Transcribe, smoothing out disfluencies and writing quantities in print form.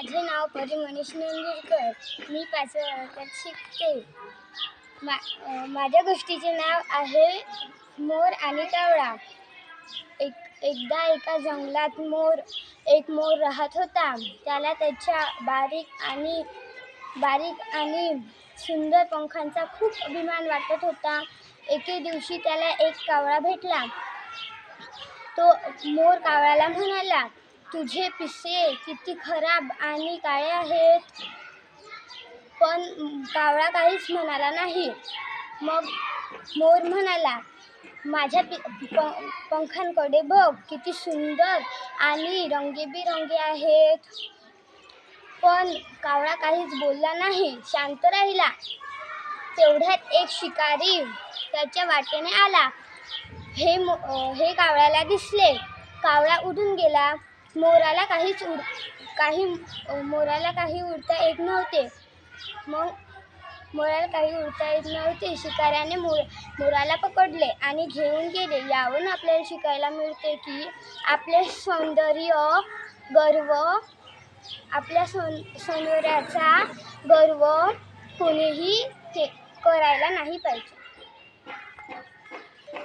माझे नाव परी मनीष नेंदुरकर. मी 5व्या वर्गात शिकते. माझ्या गोष्टीचे नाव आहे मोर आणि कावळा. एकदा एका जंगलात एक मोर राहत होता. त्याला त्याच्या बारीक आणि सुंदर पंखांचा खूप अभिमान वाटत होता. एके दिवशी त्याला एक कावळा भेटला. तो मोर कावळ्याला म्हणाला, तुझे पिसे किती खराब आणि काळे आहेत. पण कावळा काहीच म्हणाला नाही. मग मोर म्हणाला, माझ्या पंखांकडे बघ, किती सुंदर आणि रंगीबेरंगी आहेत. पण कावळा काहीच बोलला नाही, शांत राहिला. तेवढ्यात एक शिकारी त्याच्या वाटेने आला. हे कावळ्याला दिसले. कावळा उडून गेला. मोराला काही उडता येत नव्हते. शिकाऱ्याने मोराला पकडले आणि घेऊन गेले. यावरून आपल्याला शिकायला मिळते की आपल्या सौंदर्याचा गर्व कोणीही करायला नाही पाहिजे.